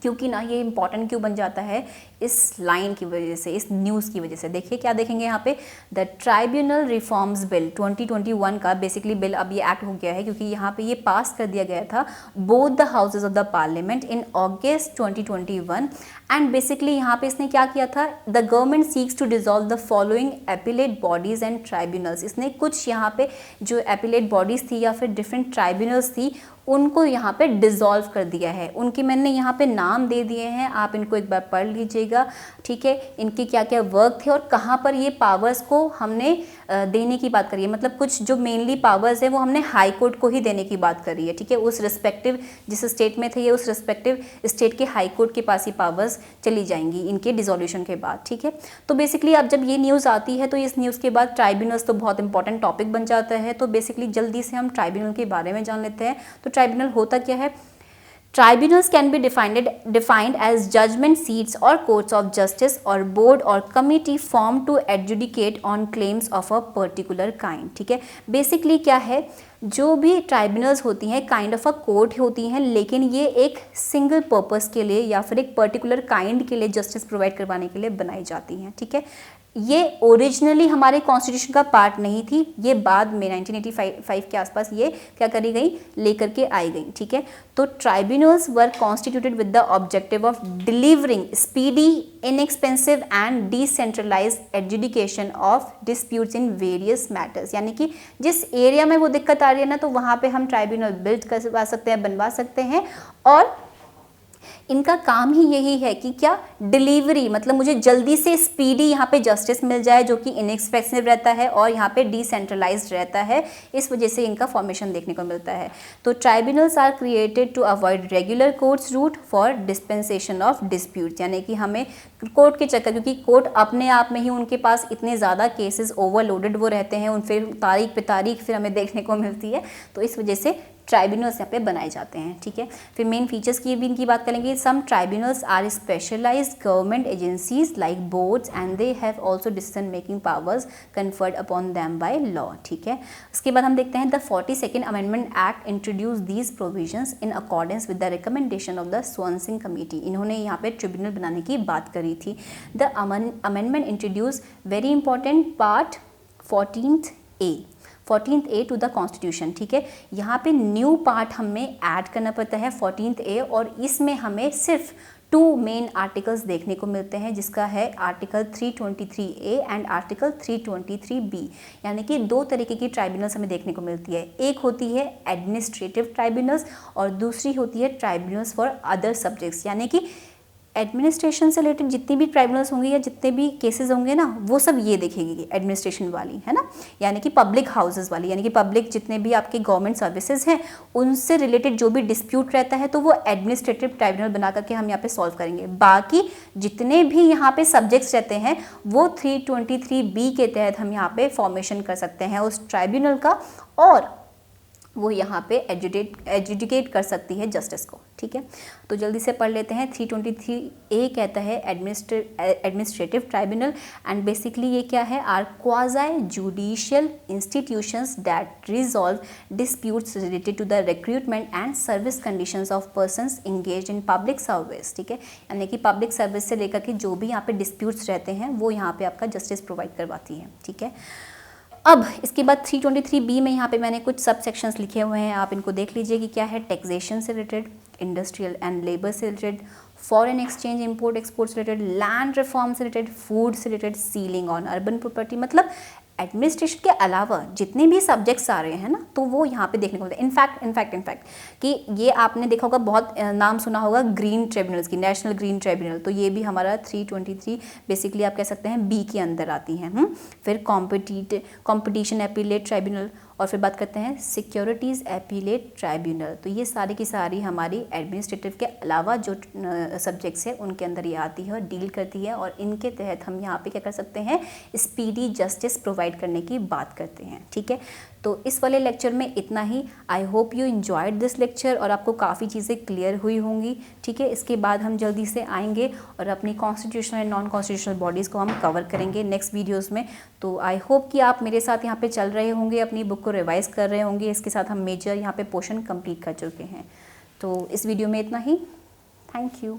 क्योंकि ना ये इंपॉर्टेंट क्यों बन जाता है, इस लाइन की वजह से, इस न्यूज़ की वजह से। देखिए क्या देखेंगे यहाँ पे, द ट्राइब्यूनल रिफॉर्म्स बिल 2021 का बेसिकली बिल अब ये एक्ट हो गया है, क्योंकि यहाँ पे ये पास कर दिया गया था both the houses of the parliament in August 2021। And basically यहाँ पे इसने क्या किया था, the government seeks to dissolve the following appellate bodies and tribunals. इसने कुछ यहाँ पे जो एपिलेट बॉडीज थी या फिर डिफरेंट ट्राइब्यूनल्स थी उनको यहाँ पे डिसॉल्व कर दिया है। उनके मैंने यहाँ पे नाम दे दिए हैं, आप इनको एक बार पढ़ लीजिएगा। ठीक है, इनके क्या क्या वर्क थे और कहाँ पर ये पावर्स को हमने देने की बात करी है, मतलब कुछ जो मेनली पावर्स है वो हमने हाई कोर्ट को ही देने की बात करी है। ठीक है, उस रिस्पेक्टिव जिस स्टेट में थे ये, उस रिस्पेक्टिव स्टेट के हाई कोर्ट के पास ही पावर्स चली जाएंगी इनके डिसोल्यूशन के बाद। ठीक है, तो बेसिकली अब जब ये न्यूज़ आती है तो इस न्यूज़ के बाद ट्राइब्यूनल्स तो बहुत इंपॉर्टेंट टॉपिक बन जाता है। तो बेसिकली जल्दी से हम ट्राइब्यूनल के बारे में जान लेते हैं। तो ट्राइब्यूनल होता क्या है, Tribunals can be defined as judgment seats or courts of justice or board or committee formed to adjudicate on claims of a particular kind। ठीक है, बेसिकली क्या है, जो भी ट्राइब्यूनल्स होती हैं काइंड ऑफ अ कोर्ट होती हैं, लेकिन ये एक सिंगल पर्पस के लिए या फिर एक पर्टिकुलर काइंड के लिए जस्टिस प्रोवाइड करवाने के लिए बनाई जाती हैं। ठीक है, ये ओरिजिनली हमारे कॉन्स्टिट्यूशन का पार्ट नहीं थी, ये बाद में 1985 के आसपास ये क्या करी गई, लेकर के आई गई। ठीक है, तो tribunals were constituted with the objective of delivering speedy, inexpensive and decentralised adjudication of disputes in various matters. यानी कि जिस एरिया में वो दिक्कत आ रही है ना, तो वहाँ पे हम ट्राइब्यूनल बिल्ड करवा सकते हैं, बनवा सकते हैं, और इनका काम ही यही है कि क्या, डिलीवरी, मतलब मुझे जल्दी से स्पीडी यहाँ पे जस्टिस मिल जाए, जो कि इनएक्सपेंसिव रहता है और यहाँ पे डिसेंट्रलाइज्ड रहता है। इस वजह से इनका फॉर्मेशन देखने को मिलता है। तो tribunals are created to avoid regular courts route for dispensation of disputes. यानी कि हमें कोर्ट के चक्कर, क्योंकि कोर्ट अपने आप में ही उनके पास इतने ज़्यादा केसेस ओवरलोडेड वो रहते हैं, उन फिर तारीख पे तारीख फिर हमें देखने को मिलती है, तो इस वजह से ट्राइब्यूनल्स यहाँ पे बनाए जाते हैं। ठीक है, फिर मेन फीचर्स की भी इनकी बात करेंगे। Some tribunals are specialised government agencies like boards and they have also decision making powers conferred upon them by law. ठीक है, उसके बाद हम देखते हैं the 42nd amendment act introduce these provisions in accordance with the recommendation of the Swaran Singh committee. इन्होंने यहाँ पे ट्रिब्यूनल बनाने की बात करी थी। The amendment introduce very important part 14th A to the constitution. ठीक है, यहाँ पे न्यू पार्ट हमें ऐड करना पड़ता है 14th A, और इसमें हमें सिर्फ 2 मेन आर्टिकल्स देखने को मिलते हैं, जिसका है article 323A and article 323B। यानी कि 2 तरीके की ट्राइब्यूनल्स हमें देखने को मिलती है, एक होती है एडमिनिस्ट्रेटिव ट्राइब्यूनल्स और दूसरी होती है ट्राइब्यूनल्स फॉर अदर सब्जेक्ट्स। यानी कि एडमिनिस्ट्रेशन से रिलेटेड जितनी भी ट्राइब्यूनल्स होंगे या जितने भी केसेस होंगे ना, वो सब ये देखेगी एडमिनिस्ट्रेशन वाली, है ना, यानी कि पब्लिक हाउसेस वाली, यानी कि पब्लिक जितने भी आपके गवर्नमेंट सर्विसेज हैं उनसे रिलेटेड जो भी डिस्प्यूट रहता है तो वो एडमिनिस्ट्रेटिव ट्राइब्यूनल बना करके हम यहाँ पे सॉल्व करेंगे। बाकी जितने भी यहाँ पे सब्जेक्ट्स रहते हैं वो 323B के तहत हम यहाँ पे फॉर्मेशन कर सकते हैं उस ट्राइब्यूनल का। और वो यहाँ पे एजुकेट कर सकती है जस्टिस को। ठीक है, तो जल्दी से पढ़ लेते हैं। 323A कहता है एडमिनिस्ट्रेटिव ट्राइब्यूनल, एंड बेसिकली ये क्या है, are quasi judicial institutions that resolve disputes related to the recruitment and service conditions of persons engaged in public service. ठीक है, यानी कि पब्लिक सर्विस से लेकर के जो भी यहाँ पे डिस्प्यूट्स रहते हैं वो यहाँ पे आपका जस्टिस प्रोवाइड करवाती है। ठीक है, अब इसके बाद 323B में यहाँ पे मैंने कुछ सब सेक्शंस लिखे हुए हैं, आप इनको देख लीजिए कि क्या है। टैक्सेशन से रिलेटेड, इंडस्ट्रियल एंड लेबर से related, foreign exchange import export से रिलेटेड, लैंड रिफॉर्म से रिलेटेड, फूड से related, ceiling on urban property. मतलब एडमिनिस्ट्रेशन के अलावा जितने भी सब्जेक्ट्स आ रहे हैं ना, तो वो यहाँ पे देखने को मिलते हैं। इनफैक्ट कि ये आपने देखा होगा, बहुत नाम सुना होगा ग्रीन ट्रिब्यूनल्स की, नेशनल ग्रीन ट्रिब्यूनल, तो ये भी हमारा 323 बेसिकली आप कह सकते हैं बी के अंदर आती हैं। फिर कॉम्पिटिशन एपीलेट ट्राइब्यूनल, और फिर बात करते हैं सिक्योरिटीज़ एपीलेट ट्राइब्यूनल। तो ये सारी की सारी हमारी एडमिनिस्ट्रेटिव के अलावा जो सब्जेक्ट्स है उनके अंदर ये आती है और डील करती है, और इनके तहत हम यहाँ पे क्या कर सकते हैं, स्पीडी जस्टिस प्रोवाइड करने की बात करते हैं। ठीक है, तो इस वाले लेक्चर में इतना ही। I hope you enjoyed this lecture और आपको काफ़ी चीज़ें क्लियर हुई होंगी। ठीक है, इसके बाद हम जल्दी से आएंगे और अपनी constitutional and non constitutional bodies को हम कवर करेंगे नेक्स्ट वीडियोज़ में। तो आई होप कि आप मेरे साथ यहाँ पे चल रहे होंगे, अपनी बुक को रिवाइज़ कर रहे होंगे। इसके साथ हम मेजर यहाँ पे पोर्शन कंप्लीट कर चुके हैं। तो इस वीडियो में इतना ही। Thank you.